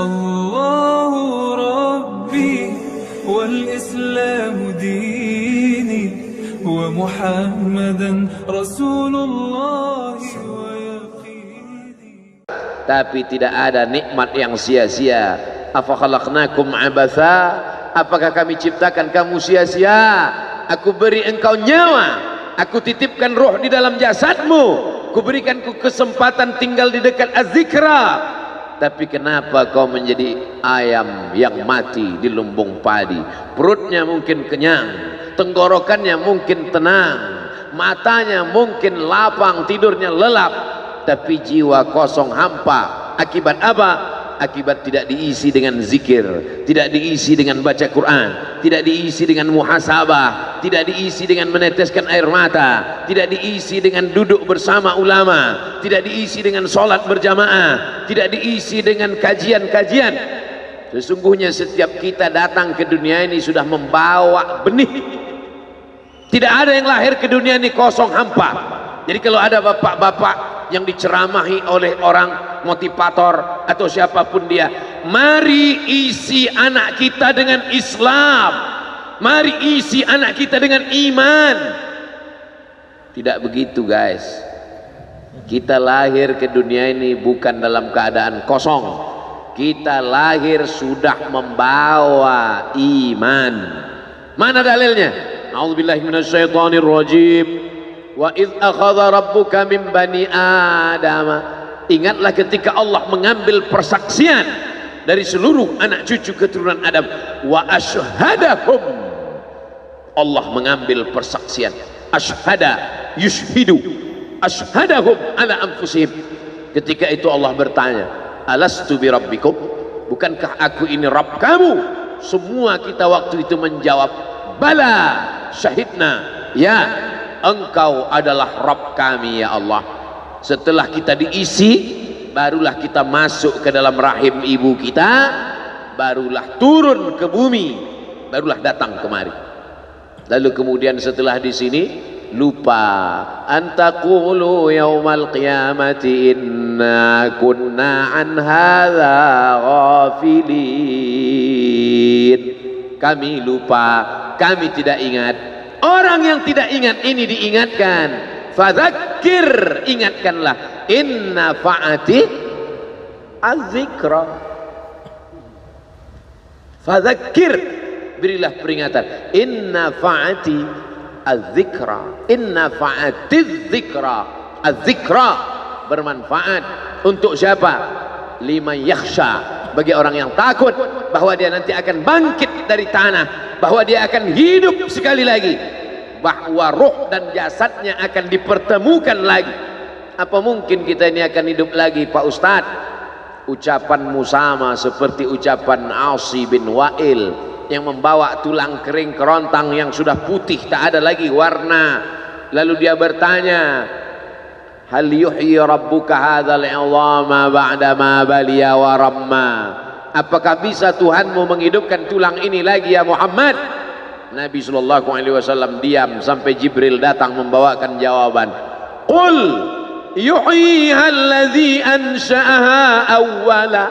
الله ربي والإسلام ديني ومحمدا رسول الله ويقيني. Tapi tidak ada nikmat yang sia-sia. Afa khalaqnakum abatha, apakah kami ciptakan kamu sia-sia? Aku beri engkau nyawa, aku titipkan roh di dalam jasadmu, kuberikan kesempatan tinggal di dekat az-zikra. Tapi kenapa kau menjadi ayam yang mati di lumbung padi? Perutnya mungkin kenyang, tenggorokannya mungkin tenang, matanya mungkin lapang, tidurnya lelap, tapi jiwa kosong hampa. Akibat apa? Akibat tidak diisi dengan zikir, tidak diisi dengan baca Quran, tidak diisi dengan muhasabah, tidak diisi dengan meneteskan air mata, tidak diisi dengan duduk bersama ulama, tidak diisi dengan sholat berjamaah, tidak diisi dengan kajian-kajian. Sesungguhnya setiap kita datang ke dunia ini sudah membawa benih. Tidak ada yang lahir ke dunia ini kosong hampa. Jadi kalau ada bapak-bapak yang diceramahi oleh orang motivator atau siapapun dia, mari isi anak kita dengan Islam, mari isi anak kita dengan iman. Tidak begitu guys. Kita lahir ke dunia ini bukan dalam keadaan kosong. Kita lahir sudah membawa iman. Mana dalilnya? A'udzubillahi minasyaitonirrajim. Wa idh akhadha rabbuka min bani Adam. Ingatlah ketika Allah mengambil persaksian dari seluruh anak cucu keturunan Adam. Wa ashhadahum, Allah mengambil persaksian. Ashhada yushhidu, ashhadahum ala anfusihim. Ketika itu Allah bertanya, alastu bi rabbikum, bukankah aku ini Rabb kamu? Semua kita waktu itu menjawab, bala syahidna, ya engkau adalah Rabb kami ya Allah. Setelah kita diisi, barulah kita masuk ke dalam rahim ibu kita, barulah turun ke bumi, barulah datang kemari. Lalu kemudian setelah di sini lupa, antaqulu yaumal qiyamati inna kunna an hadza ghafilin. Kami lupa, kami tidak ingat. Orang yang tidak ingat ini diingatkan. Fadzakir, ingatkanlah. Inna fa'ati az-zikra. Fadzakir, berilah peringatan. Inna fa'ati az-zikra. Inna fa'ati az-zikra. Az-zikra bermanfaat untuk siapa? Liman yakhsha, bagi orang yang takut bahwa dia nanti akan bangkit dari tanah, bahwa dia akan hidup sekali lagi, bahwa roh dan jasadnya akan dipertemukan lagi. Apa mungkin kita ini akan hidup lagi Pak Ustadz? Ucapanmu sama seperti ucapan Asi bin Wa'il yang membawa tulang kering kerontang yang sudah putih tak ada lagi warna. Lalu dia bertanya, hal yuhyi rabbuka hadzal 'idhama ba'da ma baliya wa ramma. Apakah bisa Tuhanmu menghidupkan tulang ini lagi ya Muhammad? Nabi sallallahu alaihi wasallam diam sampai Jibril datang membawakan jawaban. Qul yuhyiha allazi ansha'aha awwala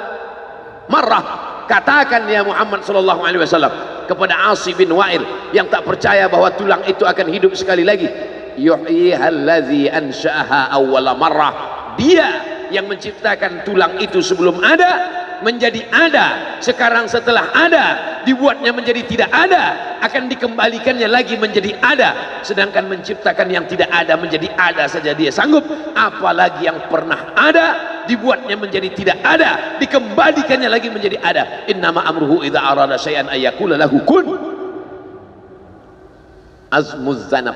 marrah. Katakan ya Muhammad sallallahu alaihi wasallam kepada Asi bin Wa'il yang tak percaya bahwa tulang itu akan hidup sekali lagi. Yuhyiha allazi ansha'aha awwala marrah. Dia yang menciptakan tulang itu sebelum ada menjadi ada, sekarang setelah ada dibuatnya menjadi tidak ada, akan dikembalikannya lagi menjadi ada. Sedangkan menciptakan yang tidak ada menjadi ada saja dia sanggup, apalagi yang pernah ada dibuatnya menjadi tidak ada, dikembalikannya lagi menjadi ada. Innama amruhu idza arada syai'an ayyaqula lahu kun. Azmuz zanab,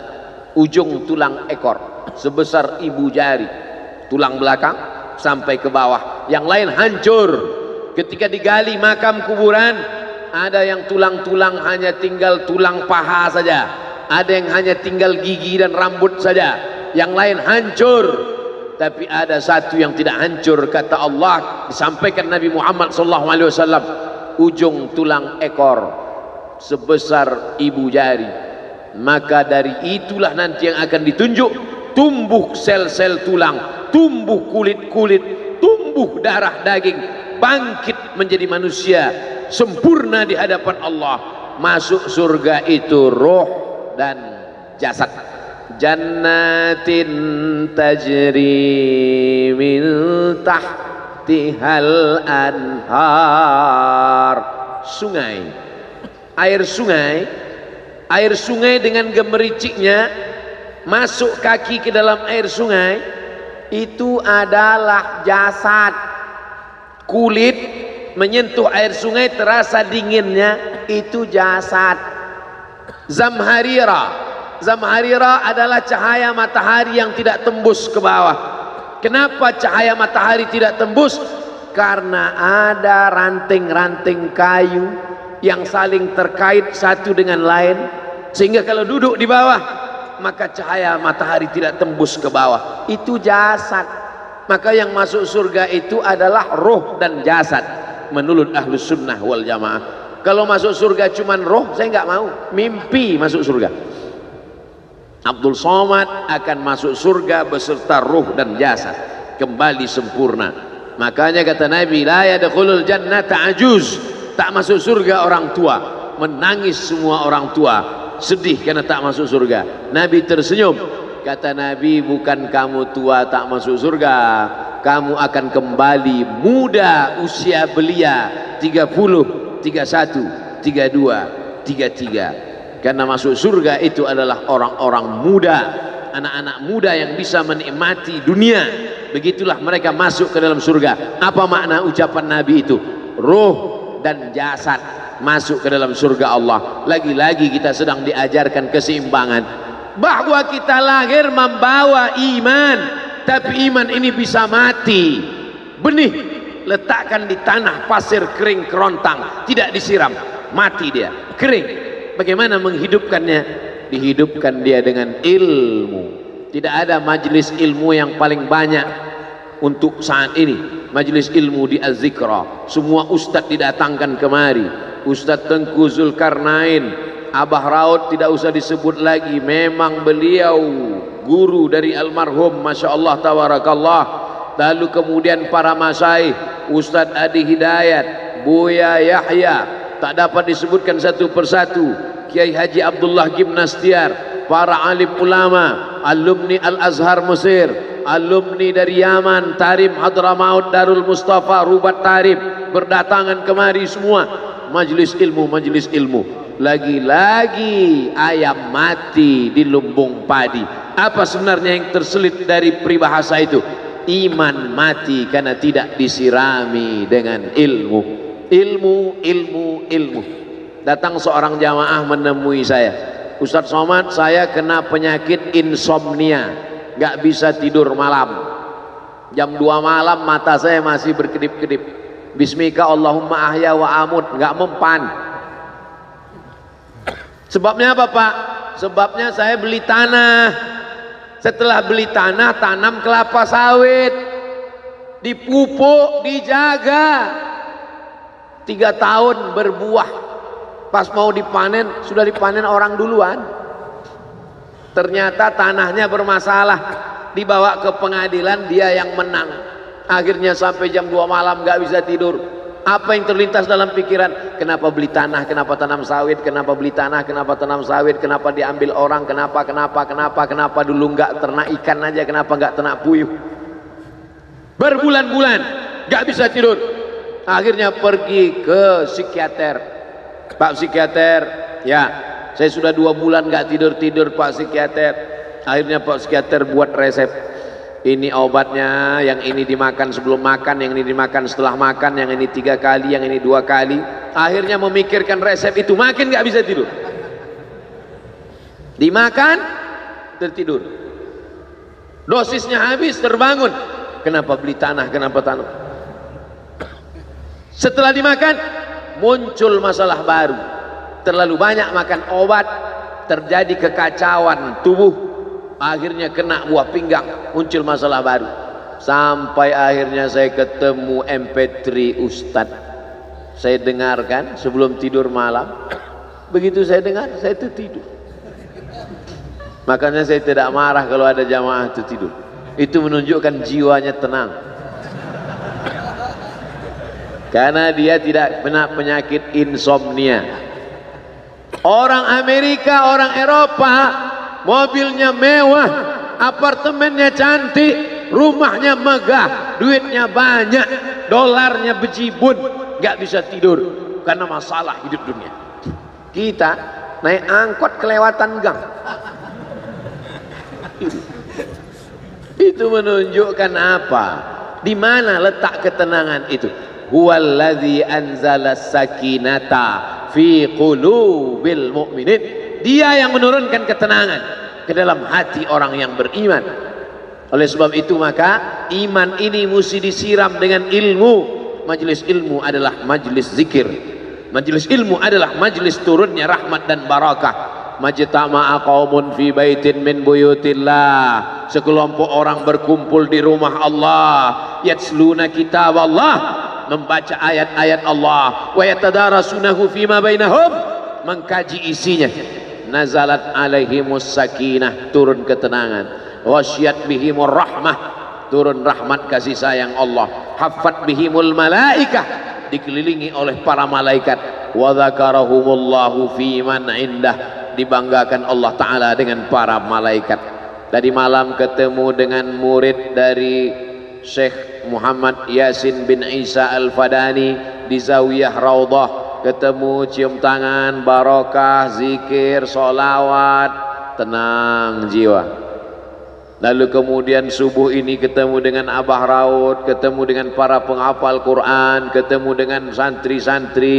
ujung tulang ekor sebesar ibu jari, tulang belakang sampai ke bawah, yang lain hancur. Ketika digali makam kuburan, ada yang tulang-tulang hanya tinggal tulang paha saja, ada yang hanya tinggal gigi dan rambut saja, yang lain hancur. Tapi ada satu yang tidak hancur, kata Allah, disampaikan Nabi Muhammad SAW, ujung tulang ekor sebesar ibu jari. Maka dari itulah nanti yang akan ditunjuk, tumbuh sel-sel tulang, tumbuh kulit-kulit, tumbuh darah daging, bangkit menjadi manusia sempurna di hadapan Allah. Masuk surga itu roh dan jasad. Jannatin tajri min tahtihal anhar. Sungai, air sungai dengan gemericiknya masuk kaki ke dalam air sungai, itu adalah jasad. Kulit menyentuh air sungai terasa dinginnya, itu jasad. Zamharira adalah cahaya matahari yang tidak tembus ke bawah. Kenapa cahaya matahari tidak tembus? Karena ada ranting-ranting kayu yang saling terkait satu dengan lain, sehingga kalau duduk di bawah maka cahaya matahari tidak tembus ke bawah. Itu jasad. Maka yang masuk surga itu adalah roh dan jasad menurut Ahlus Sunnah wal Jamaah. Kalau masuk surga cuman roh, saya nggak mau. Mimpi masuk surga. Abdul Somad akan masuk surga beserta roh dan jasad, kembali sempurna. Makanya kata Nabi, la yadkhulul jannata ajuz, tak masuk surga orang tua. Menangis semua orang tua, sedih karena tak masuk surga. Nabi tersenyum, kata Nabi, bukan kamu tua tak masuk surga, kamu akan kembali muda usia belia 30, 31, 32, 33. Karena masuk surga itu adalah orang-orang muda, anak-anak muda yang bisa menikmati dunia. Begitulah mereka masuk ke dalam surga. Apa makna ucapan Nabi itu? Roh dan jasad masuk ke dalam surga Allah. Lagi-lagi kita sedang diajarkan keseimbangan, bahwa kita lahir membawa iman, tapi iman ini bisa mati. Benih letakkan di tanah pasir kering kerontang, tidak disiram, mati dia, kering. Bagaimana menghidupkannya? Dihidupkan dia dengan ilmu. Tidak ada majelis ilmu yang paling banyak untuk saat ini. Majelis ilmu di Az-Zikra, semua ustadz didatangkan kemari. Ustadz Tengku Zulkarnain, Abah Raud tidak usah disebut lagi, memang beliau guru dari almarhum, Masya Allah tabarakallah. Lalu kemudian para masyaikh, Ustadz Adi Hidayat, Buya Yahya, tak dapat disebutkan satu persatu, Kiai Haji Abdullah Gimnastiar, para alim ulama, alumni Al-Azhar Mesir, alumni dari Yaman, Tarim Hadramaut, Darul Mustafa, Rubat Tarib, berdatangan kemari semua. Majelis ilmu, majelis ilmu. Lagi-lagi ayam mati di lumbung padi. Apa sebenarnya yang terselit dari peribahasa itu? Iman mati karena tidak disirami dengan ilmu. Ilmu. Datang seorang jamaah menemui saya, Ustadz Somad, saya kena penyakit insomnia, gak bisa tidur malam. Jam 2 malam mata saya masih berkedip-kedip. Bismika Allahumma ahya wa amut, gak mempan. Sebabnya apa Pak? Sebabnya saya beli tanah. Setelah beli tanah, tanam kelapa sawit, dipupuk, dijaga. 3 tahun berbuah, pas mau dipanen sudah dipanen orang duluan. Ternyata tanahnya bermasalah, dibawa ke pengadilan, dia yang menang. Akhirnya sampai jam 2 malam gak bisa tidur. Apa yang terlintas dalam pikiran? Kenapa beli tanah, kenapa tanam sawit, kenapa beli tanah, kenapa tanam sawit, kenapa diambil orang, kenapa dulu gak ternak ikan aja, kenapa gak ternak puyuh. Berbulan-bulan gak bisa tidur. Akhirnya pergi ke psikiater. Pak psikiater, ya saya sudah 2 bulan gak tidur-tidur Pak psikiater. Akhirnya Pak psikiater buat resep. Ini obatnya, yang ini dimakan sebelum makan, yang ini dimakan setelah makan, yang ini 3 kali, yang ini 2 kali. Akhirnya memikirkan resep itu, makin gak bisa tidur. Dimakan, tertidur. Dosisnya habis, terbangun. Kenapa beli tanah, kenapa tanam? Setelah dimakan muncul masalah baru. Terlalu banyak makan obat, terjadi kekacauan tubuh. Akhirnya kena buah pinggang, muncul masalah baru. Sampai akhirnya saya ketemu MP3 Ustadz. Saya dengarkan sebelum tidur malam. Begitu saya dengar, saya itu tidur. Makanya saya tidak marah kalau ada jamaah itu tidur. Itu menunjukkan jiwanya tenang. karena dia tidak kena penyakit insomnia. Orang Amerika, orang Eropa, mobilnya mewah, apartemennya cantik, rumahnya megah, duitnya banyak, dolarnya bejibun, nggak bisa tidur karena masalah hidup dunia. Kita naik angkot kelewatan gang. Itu menunjukkan apa? Di mana letak ketenangan itu? Huwallazi anzala sakinata fi qulubil mu'minin. Dia yang menurunkan ketenangan ke dalam hati orang yang beriman. Oleh sebab itu maka iman ini mesti disiram dengan ilmu. Majelis ilmu adalah majelis zikir. Majelis ilmu adalah majelis turunnya rahmat dan barakah. Majtama'a qaumun fi baitin min buyutillah. Sekelompok orang berkumpul di rumah Allah, yatsluna kitab Allah, membaca ayat-ayat Allah, wa yatadarasunahu fima bainahum, mengkaji isinya. Nazalat alaihimus sakinah, turun ketenangan. Ghasyiyat bihimur rahmah, turun rahmat kasih sayang Allah. Haffat bihimul malaikah, dikelilingi oleh para malaikat. Wa dzakarahumullahu fi man indah, dibanggakan Allah Ta'ala dengan para malaikat. Tadi malam ketemu dengan murid dari Syekh Muhammad Yasin bin Isa Al-Fadani di Zawiyah Raudhah. Ketemu, cium tangan, barokah, zikir, sholawat, tenang jiwa. Lalu kemudian subuh ini ketemu dengan Abah Raud, ketemu dengan para penghafal Quran, ketemu dengan santri-santri,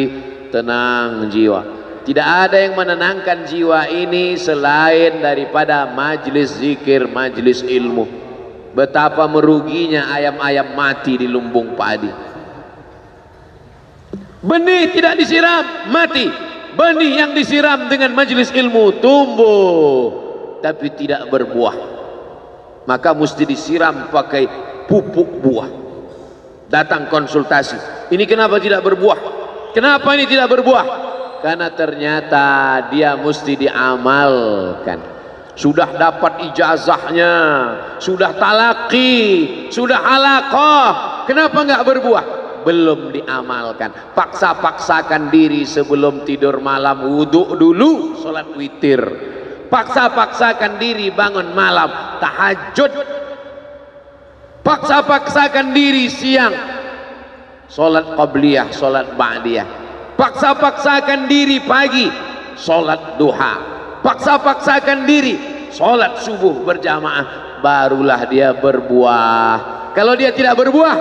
tenang jiwa. Tidak ada yang menenangkan jiwa ini selain daripada majlis zikir, majlis ilmu. Betapa meruginya ayam-ayam mati di lumbung padi. Benih tidak disiram, mati. Benih yang disiram dengan majlis ilmu tumbuh, tapi tidak berbuah. Maka mesti disiram pakai pupuk buah. Datang konsultasi, ini kenapa tidak berbuah? Kenapa ini tidak berbuah? Karena ternyata dia mesti diamalkan. Sudah dapat ijazahnya, sudah talaqi, sudah halaqah, kenapa enggak berbuah? Belum diamalkan. Paksa-paksakan diri sebelum tidur malam, wudhu dulu, sholat witir. Paksa-paksakan diri bangun malam, tahajud. Paksa-paksakan diri siang, sholat qabliyah, sholat ba'diyah. Paksa-paksakan diri pagi, sholat duha. Paksa-paksakan diri, sholat subuh berjamaah. Barulah dia berbuah. Kalau dia tidak berbuah,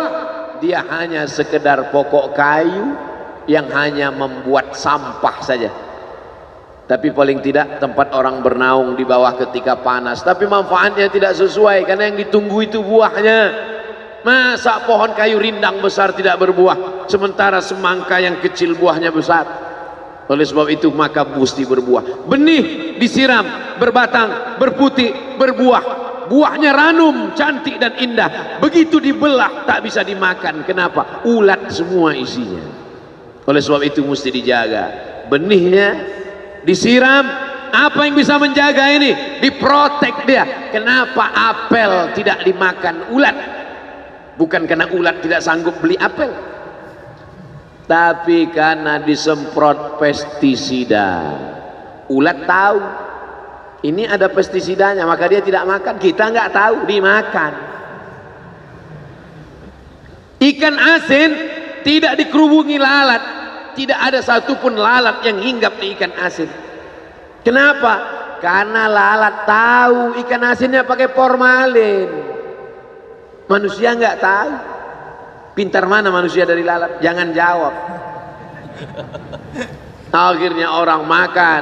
dia hanya sekedar pokok kayu yang hanya membuat sampah saja. Tapi paling tidak tempat orang bernaung di bawah ketika panas. Tapi manfaatnya tidak sesuai, karena yang ditunggu itu buahnya. Masa pohon kayu rindang besar tidak berbuah, sementara semangka yang kecil buahnya besar? Oleh sebab itu maka mesti berbuah. Benih disiram, berbatang, berputih, berbuah. Buahnya ranum, cantik dan indah. Begitu dibelah tak bisa dimakan. Kenapa? Ulat semua isinya. Oleh sebab itu mesti dijaga. Benihnya disiram. Apa yang bisa menjaga ini? Diprotek dia. Kenapa apel tidak dimakan ulat? Bukan karena ulat tidak sanggup beli apel, tapi karena disemprot pestisida. Ulat tahu ini ada pestisidanya, maka dia tidak makan. Kita nggak tahu, dimakan. Ikan asin tidak dikerubungi lalat, tidak ada satupun lalat yang hinggap di ikan asin. Kenapa? Karena lalat tahu ikan asinnya pakai formalin. Manusia nggak tahu. Pintar mana manusia dari lalat? Jangan jawab. Akhirnya orang makan,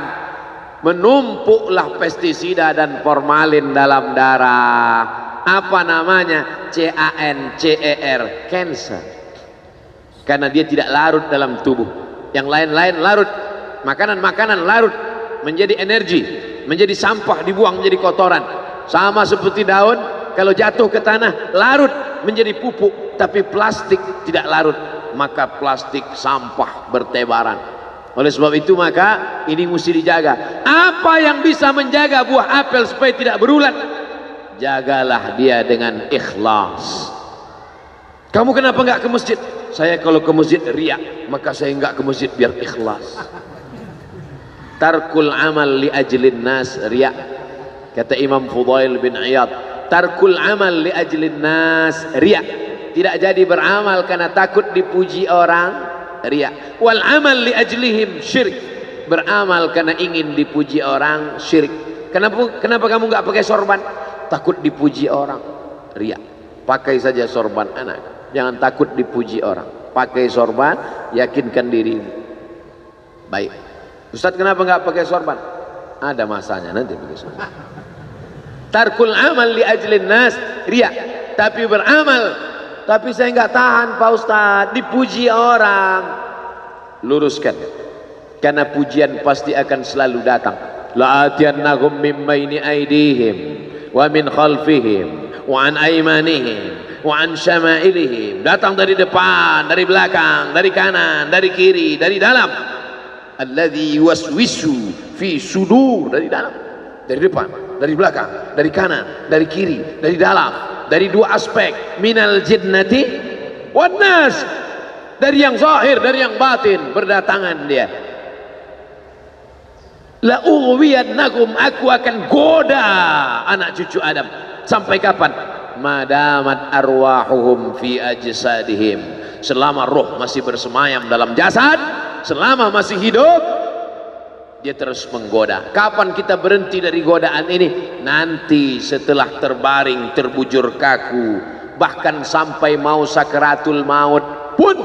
menumpuklah pestisida dan formalin dalam darah. Apa namanya? CANCER, cancer. Karena dia tidak larut dalam tubuh. Yang lain-lain larut. Makanan-makanan larut menjadi energi, menjadi sampah, dibuang menjadi kotoran. Sama seperti daun, kalau jatuh ke tanah larut menjadi pupuk. Tapi plastik tidak larut, maka plastik sampah bertebaran. Oleh sebab itu maka ini mesti dijaga. Apa yang bisa menjaga buah apel supaya tidak berulat? Jagalah dia dengan ikhlas. Kamu kenapa nggak ke masjid? saya kalau ke masjid riak, maka saya enggak ke masjid biar ikhlas. Tarkul amal li ajlin nas riak. Kata Imam Fudail bin Iyad, tarkul amal li ajlin nas riak. Tidak jadi beramal karena takut dipuji orang, riak. Wal amal li ajlihim syirik. Beramal karena ingin dipuji orang, syirik. Kenapa kamu enggak pakai sorban? Takut dipuji orang, riak. Pakai saja sorban anak, jangan takut dipuji orang. Pakai sorban, yakinkan diri. Baik. Ustaz, kenapa enggak pakai sorban? Ada masanya nanti pakai sorban. Tarkul amal li ajlin nas riya. Tapi beramal, tapi saya enggak tahan Pak Ustaz, dipuji orang. Luruskan, karena pujian pasti akan selalu datang. La'atiyannahum min baini aydihim wa min khalfihim wa an aymanihim wa an syama'ilihim. Datang dari depan, dari belakang, dari kanan, dari kiri, dari dalam. Alladzi yuwaswisu fi sudur, dari dalam, dari depan, dari belakang, dari kanan, dari kiri, dari dalam, dari dua aspek, minal jinnati wan nas, dari yang zahir, dari yang batin, berdatangan dia. La ughwiyannakum, aku akan goda anak cucu Adam. Sampai kapan? Madamat arwahuhum fi ajsadihim, selama roh masih bersemayam dalam jasad, selama masih hidup, dia terus menggoda. Kapan kita berhenti dari godaan ini? Nanti setelah terbaring, terbujur kaku, bahkan sampai mau sakaratul maut pun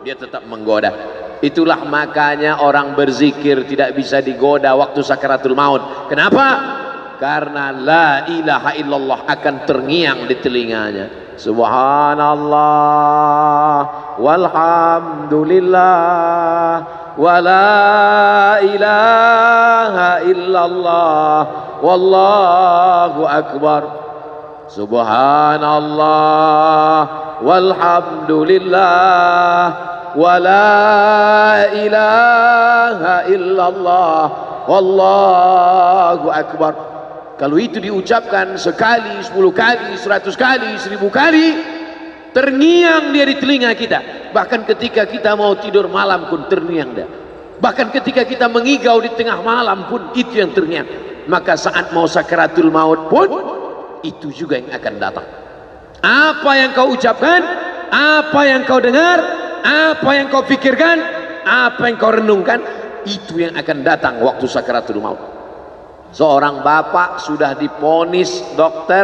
dia tetap menggoda. Itulah makanya orang berzikir tidak bisa digoda waktu sakaratul maut. Kenapa? Karena la ilaha illallah akan terngiang di telinganya. Subhanallah walhamdulillah wa la ilaha illallah wallahu akbar. Subhanallah walhamdulillah wa la ilaha illallah wallahu akbar. Kalau itu diucapkan sekali, 10 kali, 100 kali, 1000 kali, terngiang dia di telinga kita. Bahkan ketika kita mau tidur malam pun terngiang dia. Bahkan ketika kita mengigau di tengah malam pun itu yang terngiang. Maka saat mau sakaratul maut pun itu juga yang akan datang. Apa yang kau ucapkan, apa yang kau dengar, apa yang kau pikirkan, apa yang kau renungkan, itu yang akan datang waktu sakaratul maut. Seorang bapak sudah diponis dokter,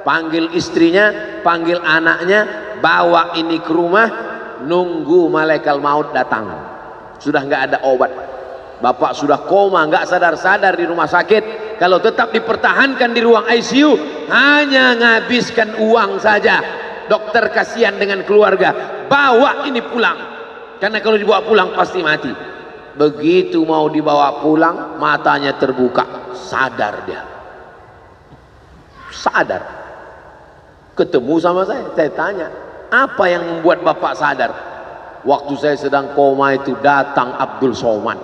panggil istrinya, panggil anaknya, bawa ini ke rumah, nunggu malaikat maut datang. Sudah nggak ada obat. Bapak sudah koma, nggak sadar-sadar di rumah sakit. Kalau tetap dipertahankan di ruang ICU, hanya ngabiskan uang saja. Dokter kasihan dengan keluarga, bawa ini pulang, karena kalau dibawa pulang pasti mati. Begitu mau dibawa pulang, matanya terbuka, sadar dia, sadar. Ketemu sama saya tanya, apa yang membuat bapak sadar? Waktu saya sedang koma itu datang Abdul Somad.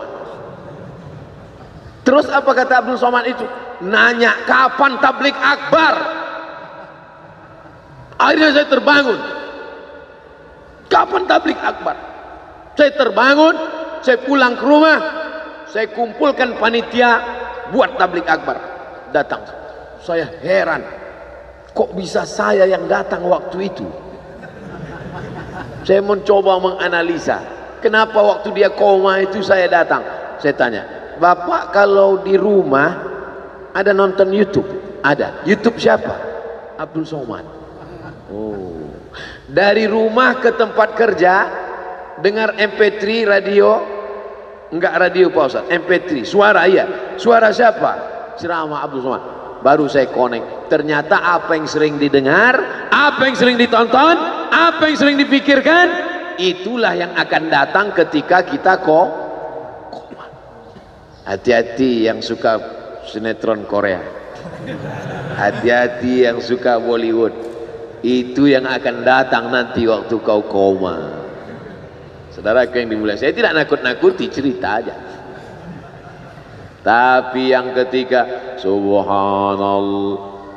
Terus apa kata Abdul Somad itu? Nanya kapan tablik akbar. Akhirnya saya terbangun. Kapan tablik akbar? Saya terbangun, saya pulang ke rumah, saya kumpulkan panitia buat tablik akbar. Datang. Saya heran, kok bisa saya yang datang waktu itu? Saya mencoba menganalisa, kenapa waktu dia koma itu saya datang. Saya tanya, Bapak kalau di rumah ada nonton YouTube? Ada. YouTube siapa? Abdul Somad. Oh. Dari rumah ke tempat kerja dengar MP3 radio, enggak radio Pak Ustaz, MP3 suara, iya. Suara siapa? Ceramah Abdul Somad. Baru saya connect. Ternyata apa yang sering didengar, apa yang sering ditonton, apa yang sering dipikirkan, itulah yang akan datang ketika kita koma. Hati-hati yang suka sinetron Korea, hati-hati yang suka Bollywood, itu yang akan datang nanti waktu kau koma. Saudaraku yang dimuliakan, saya tidak nakut-nakuti, cerita aja. Tapi yang ketiga, subhanallah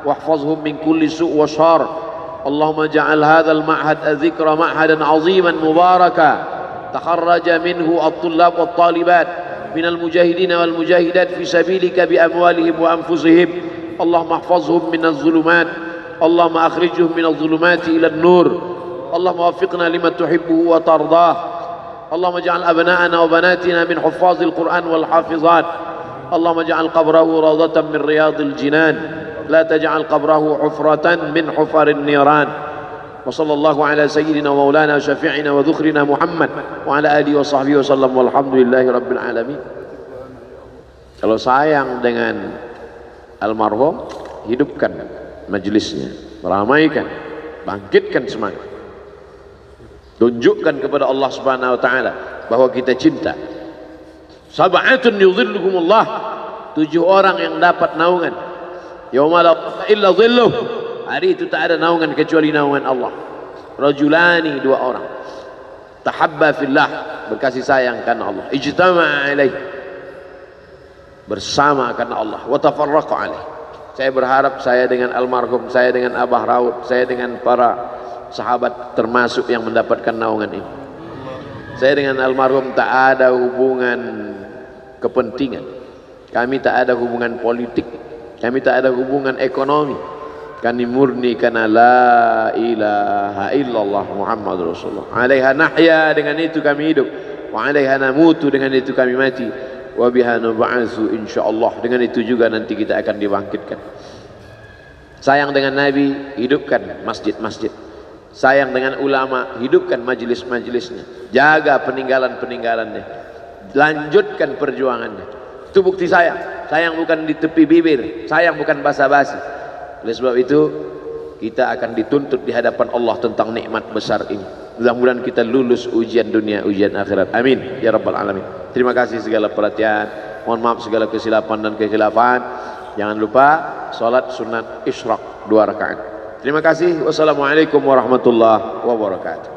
واحفظهم من كل سوء وشر. اللهم اجعل هذا المعهد الذكر معهدا عظيما مباركا تخرج منه الطلاب والطالبات من المجاهدين والمجاهدات في سبيلك بأموالهم وأنفسهم. اللهم احفظهم من الظلمات، اللهم أخرجهم من الظلمات إلى النور. اللهم وفقنا لما تحبه وترضاه. اللهم اجعل أبناءنا وبناتنا من حفاظ القرآن والحافظات. اللهم اجعل قبره روضة من رياض الجنان، لا تجعل قبره حفرة من حفر النيران. وصلى الله على سيدنا ومولانا وشفيعنا وذخرنا محمد وعلى آله وصحبه وسلم والحمد لله رب العالمين. Kalau sayang dengan almarhum, hidupkan majelisnya, ramaikan, bangkitkan semangat, tunjukkan kepada Allah Subhanahu wa taala bahwa kita cinta. Sab'atun yudhilluhumullah, 7 orang yang dapat naungan yauma la illa dhilluh, hari itu tak ada naungan kecuali naungan Allah. Rajulani, 2 orang tahabba fillah, berkasih sayang karena Allah, ijtama'a alaih, bersama karena Allah, wa tafarraqa alaih. Saya berharap saya dengan almarhum, saya dengan Abah Raud, saya dengan para sahabat termasuk yang mendapatkan naungan ini. Saya dengan almarhum tak ada hubungan kepentingan, kami tak ada hubungan politik, kami tak ada hubungan ekonomi, kami murni karena la ilaha illallah Muhammad Rasulullah. Alaiha nahya, dengan itu kami hidup, wa alaiha namutu, dengan itu kami mati, wa biha nub'atsu insyaallah, dengan itu juga nanti kita akan dibangkitkan. Sayang dengan Nabi, hidupkan masjid-masjid. Sayang dengan ulama, hidupkan majelis-majelisnya, jaga peninggalan-peninggalannya, lanjutkan perjuangannya. Itu bukti sayang. Sayang bukan di tepi bibir, sayang bukan basa-basi. Oleh sebab itu kita akan dituntut di hadapan Allah tentang nikmat besar ini. Mudah-mudahan kita lulus ujian dunia, ujian akhirat. Amin ya rabbal alamin. Terima kasih segala perhatian. Mohon maaf segala kesilapan dan kekhilafan. Jangan lupa salat sunat isyraq 2 rakaat. Terima kasih. Wassalamualaikum warahmatullahi wabarakatuh.